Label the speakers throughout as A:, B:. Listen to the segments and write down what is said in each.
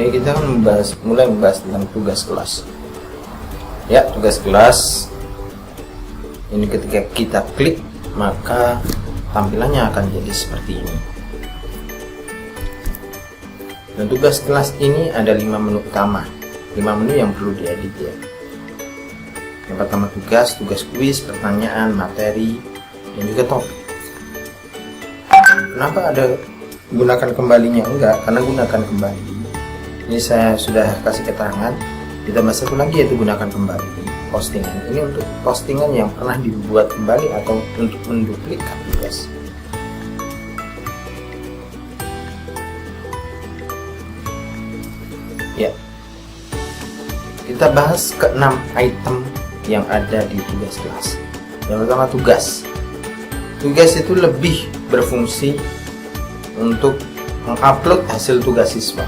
A: Oke, kita akan mulai membahas tentang tugas kelas. Ya, tugas kelas ini ketika kita klik maka tampilannya akan jadi seperti ini. Dan tugas kelas ini ada 5 menu utama, 5 menu yang perlu diedit ya. Yang pertama tugas kuis, pertanyaan, materi, dan juga topik. Kenapa ada gunakan kembalinya? Enggak, karena gunakan kembali. Ini saya sudah kasih keterangan. Kita bahas satu lagi, yaitu gunakan kembali postingan. Ini untuk postingan yang pernah dibuat kembali atau untuk menduplikat tugas. Ya, kita bahas ke-6 item yang ada di tugas kelas. Yang pertama tugas. Tugas itu lebih berfungsi untuk mengupload hasil tugas siswa.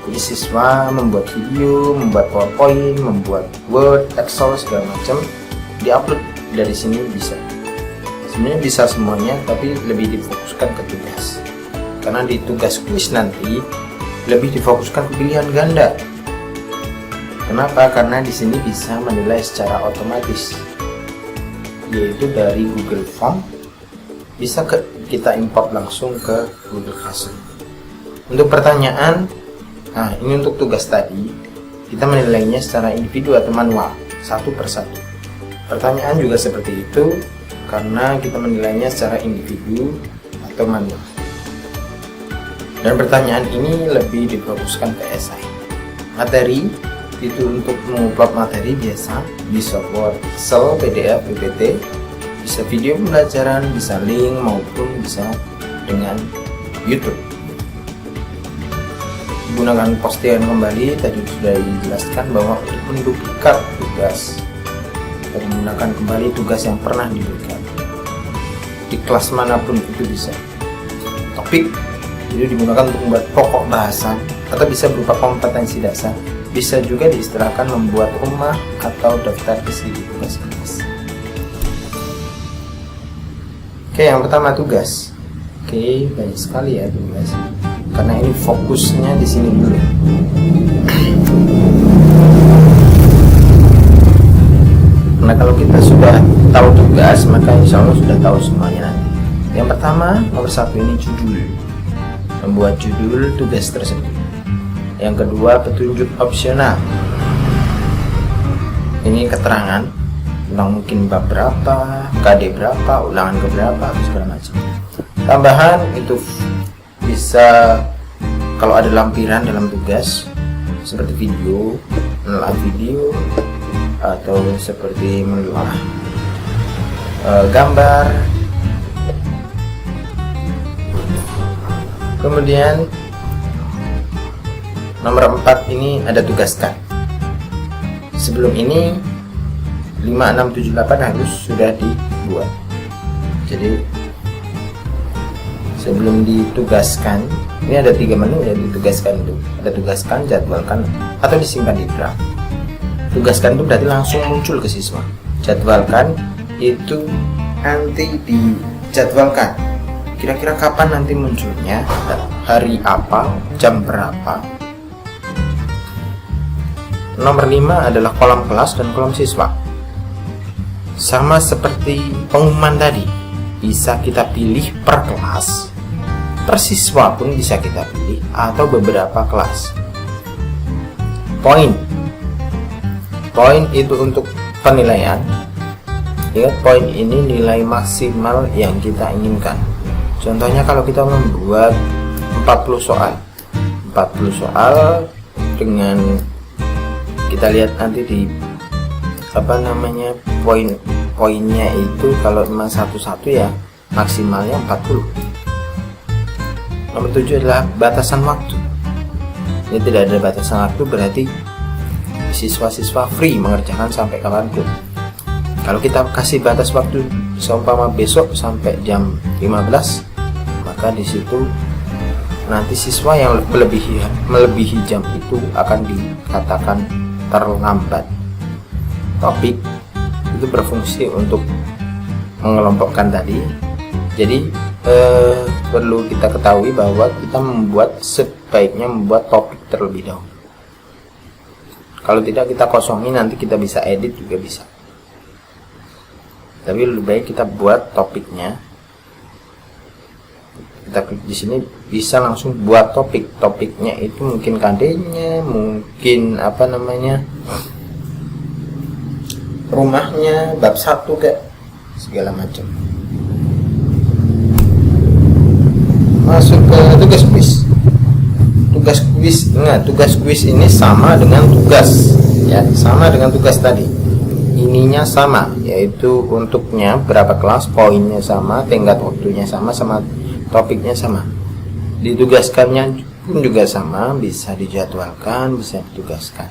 A: Jadi siswa membuat video, membuat PowerPoint, membuat Word, Excel segala macam, diupload dari sini bisa. Sebenarnya bisa semuanya, tapi lebih difokuskan ke tugas. Karena di tugas kuis nanti lebih difokuskan ke pilihan ganda. Kenapa? Karena di sini bisa menilai secara otomatis, yaitu dari Google Form bisa kita import langsung ke Google Classroom. Untuk pertanyaan, nah ini untuk tugas tadi kita menilainya secara individu atau manual, satu persatu. Pertanyaan juga seperti itu karena kita menilainya secara individu atau manual. Dan pertanyaan ini lebih difokuskan ke esai. Materi itu untuk mengupload materi biasa di software Excel, PDF, PPT, bisa video pembelajaran, bisa link maupun bisa dengan YouTube. Gunakan postingan kembali, tadi sudah dijelaskan bahwa untuk menduplikat tugas atau menggunakan kembali tugas yang pernah diberikan di kelas manapun itu bisa. Topik itu digunakan untuk membuat pokok bahasan atau bisa berupa kompetensi dasar, bisa juga diistilahkan membuat rumah atau daftar isi di tugas kelas. Oke, yang pertama tugas. Oke, banyak sekali ya tugas. Karena ini fokusnya di sini dulu. Nah, kalau kita sudah tahu tugas, maka insya Allah sudah tahu semuanya nanti. Yang pertama, nomor 1 ini judul. Membuat judul tugas tersebut. Yang kedua, petunjuk opsional. Ini keterangan tentang mungkin bab berapa, KD berapa, ulangan ke berapa, segala macam. Tambahan itu bisa kalau ada lampiran dalam tugas seperti video, menelaah video, atau seperti menelaah gambar. Kemudian nomor 4 ini ada tugaskan. Sebelum ini 5, 6, 7, 8 harus sudah dibuat. Jadi sebelum ditugaskan, ini ada 3 menu yang ditugaskan itu. Ada tugaskan, jadwalkan, atau disimpan di draft. Tugaskan itu berarti langsung muncul ke siswa. Jadwalkan itu nanti dijadwalkan. Kira-kira kapan nanti munculnya, hari apa, jam berapa. Nomor 5 adalah kolom kelas dan kolom siswa. Sama seperti pengumuman tadi, bisa kita pilih per kelas, per siswa pun bisa kita pilih, atau beberapa kelas. Poin itu untuk penilaian. Ingat, poin ini nilai maksimal yang kita inginkan. Contohnya kalau kita membuat 40 soal dengan kita lihat nanti di poinnya itu, kalau memang satu-satu ya maksimalnya 40. Nomor 7 adalah batasan waktu. Ini tidak ada batasan waktu, berarti siswa-siswa free mengerjakan sampai kapanpun. Kalau kita kasih batas waktu seumpama besok sampai jam 15, maka di situ nanti siswa yang melebihi jam itu akan dikatakan terlambat. Topik itu berfungsi untuk mengelompokkan tadi. Jadi perlu kita ketahui bahwa kita sebaiknya membuat topik terlebih dahulu. Kalau tidak kita kosongin, nanti kita bisa edit juga bisa. Tapi lebih baik kita buat topiknya. Kita klik di sini bisa langsung buat topik. Topiknya itu mungkin KD-nya, mungkin apa namanya, rumahnya, bab 1 kayak segala macam. Masuk ke tugas kuis. Tugas kuis ini sama dengan tugas, ya, sama dengan tugas tadi. Ininya sama, yaitu untuknya berapa kelas, poinnya sama, tenggat waktunya sama, sama topiknya sama. Ditugaskannya pun juga sama, bisa dijadwalkan, bisa ditugaskan.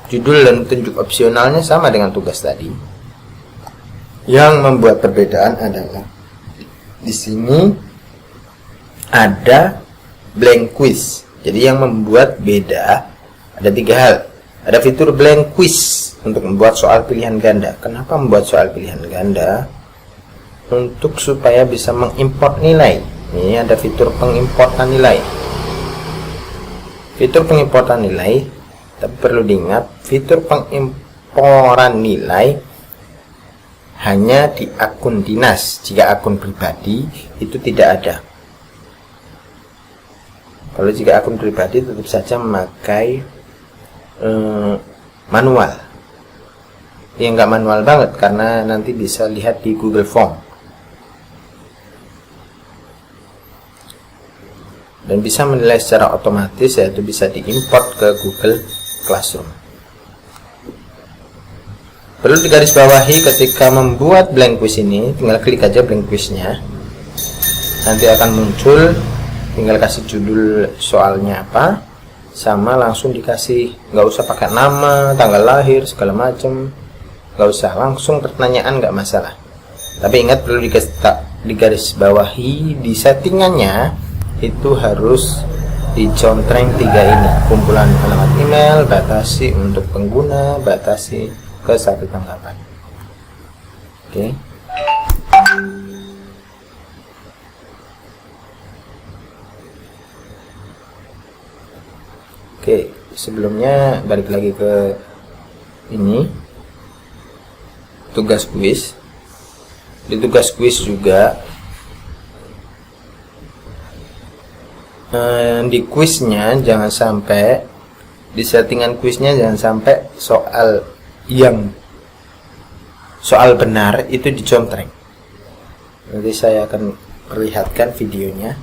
A: Judul dan petunjuk opsionalnya sama dengan tugas tadi. Yang membuat perbedaan adalah di sini ada blank quiz. Jadi yang membuat beda ada 3 hal. Ada fitur blank quiz untuk membuat soal pilihan ganda. Kenapa membuat soal pilihan ganda? Untuk supaya bisa mengimport nilai. Ini ada fitur pengimportan nilai. Fitur pengimportan nilai, tapi perlu diingat, fitur pengimporan nilai hanya di akun dinas. Jika akun pribadi itu tidak ada. Kalau jika akun pribadi tetap saja memakai manual. Ya nggak manual banget, karena nanti bisa lihat di Google Form. Dan bisa menilai secara otomatis, yaitu bisa diimport ke Google Classroom. Perlu digarisbawahi ketika membuat blank quiz ini, tinggal klik aja blank quiznya. Nanti akan muncul, tinggal kasih judul soalnya apa, sama langsung dikasih, nggak usah pakai nama, tanggal lahir, segala macam, nggak usah, langsung pertanyaan nggak masalah. Tapi ingat, perlu digarisbawahi di settingannya itu harus dicontreng 3 ini: kumpulan alamat email, batasi untuk pengguna, batasi ke 1 tanggapan. Oke. Oke, sebelumnya balik lagi ke ini, tugas kuis. Di tugas kuis juga di kuisnya jangan sampai, di settingan kuisnya jangan sampai soal benar itu dicontreng. Nanti saya akan perlihatkan videonya.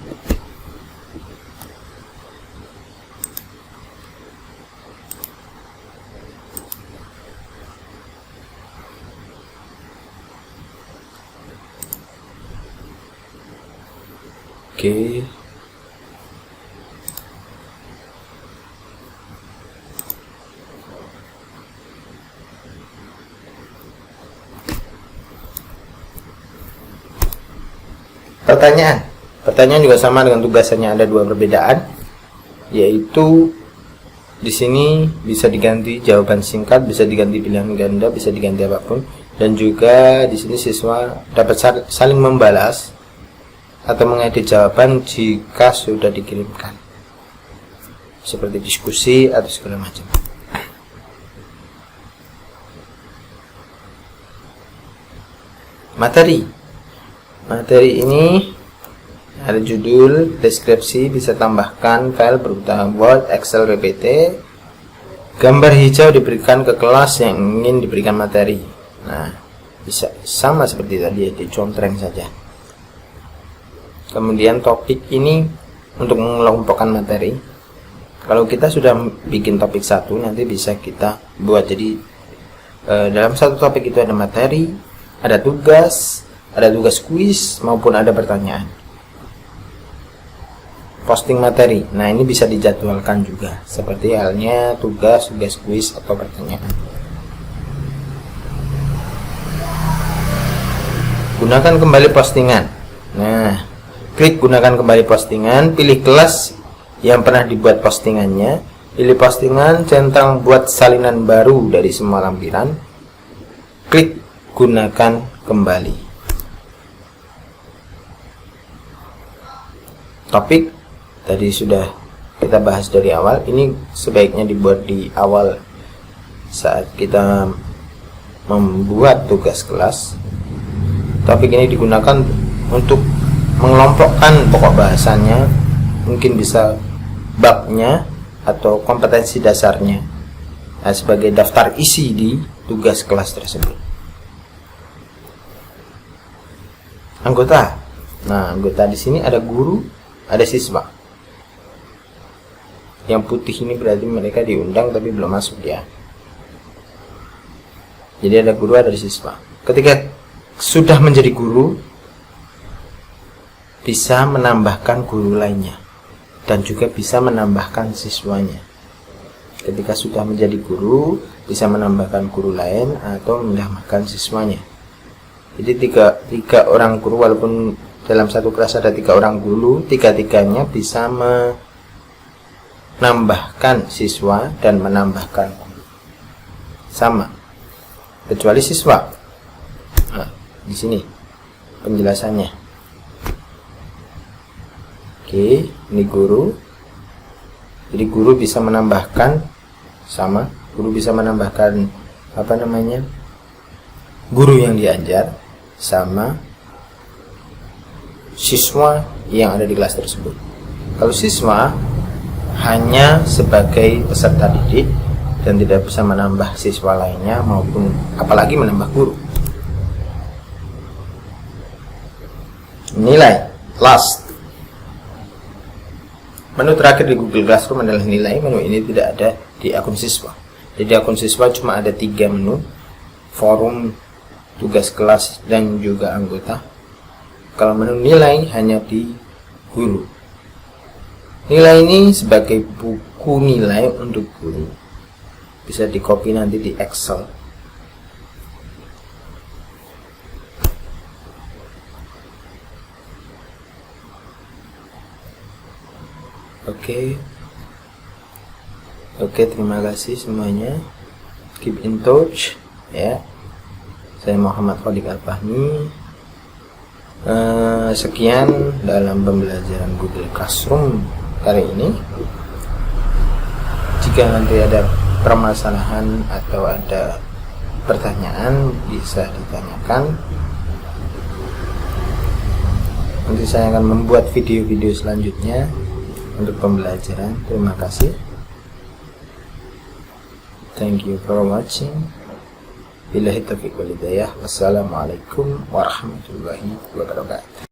A: Oke. Pertanyaan juga sama dengan tugasannya, ada 2 perbedaan, yaitu di sini bisa diganti jawaban singkat, bisa diganti pilihan ganda, bisa diganti apapun, dan juga di sini siswa dapat saling membalas atau mengedit jawaban jika sudah dikirimkan, seperti diskusi atau segala macam. Materi ini ada judul, deskripsi, bisa tambahkan file berupa Word, Excel, PPT. Gambar hijau diberikan ke kelas yang ingin diberikan materi. Nah, bisa sama seperti tadi, dicontreng saja. Kemudian topik ini untuk mengelompokkan materi. Kalau kita sudah bikin topik 1, nanti bisa kita buat jadi dalam satu topik itu ada materi, ada tugas kuis, maupun ada pertanyaan. Posting materi, nah ini bisa dijadwalkan juga, seperti halnya tugas kuis atau pertanyaan. Gunakan kembali postingan. Nah, klik gunakan kembali postingan, pilih kelas yang pernah dibuat postingannya, pilih postingan, centang buat salinan baru dari semua lampiran, klik gunakan kembali. Topik tadi sudah kita bahas dari awal. Ini sebaiknya dibuat di awal saat kita membuat tugas kelas. Topik ini digunakan untuk mengelompokkan pokok bahasannya, mungkin bisa babnya atau kompetensi dasarnya, sebagai daftar isi di tugas kelas tersebut. Anggota. Nah, anggota di sini ada guru, ada siswa. Yang putih ini berarti mereka diundang tapi belum masuk ya. Jadi ada guru, ada siswa. Ketika sudah menjadi guru, bisa menambahkan guru lainnya dan juga bisa menambahkan siswanya. Ketika sudah menjadi guru, bisa menambahkan guru lain atau menambahkan siswanya. Jadi tiga orang guru, walaupun dalam satu kelas ada 3 orang guru, tiga-tiganya bisa menambahkan siswa dan menambahkan guru. Sama, kecuali siswa. Nah, di sini penjelasannya. Oke, ini guru. Jadi guru bisa menambahkan, sama, guru bisa menambahkan guru yang diajar sama siswa yang ada di kelas tersebut. Kalau siswa hanya sebagai peserta didik dan tidak bisa menambah siswa lainnya maupun apalagi menambah guru. Nilai last. Menu terakhir di Google Classroom adalah nilai. Menu ini tidak ada di akun siswa. Jadi akun siswa cuma ada 3 menu: forum, tugas kelas, dan juga anggota. Kalau menu nilai hanya di guru. Nilai ini sebagai buku nilai untuk guru. Bisa di copy nanti di Excel. Oke, terima kasih semuanya. Keep in touch ya. Saya Muhammad Khalid Al-Fahmi. Sekian dalam pembelajaran Google Classroom kali ini. Jika nanti ada permasalahan atau ada pertanyaan, bisa ditanyakan. Nanti saya akan membuat video-video selanjutnya untuk pembelajaran. Terima kasih. Thank you for watching. Billahi taufiq wal hidayah. Wassalamualaikum warahmatullahi wabarakatuh.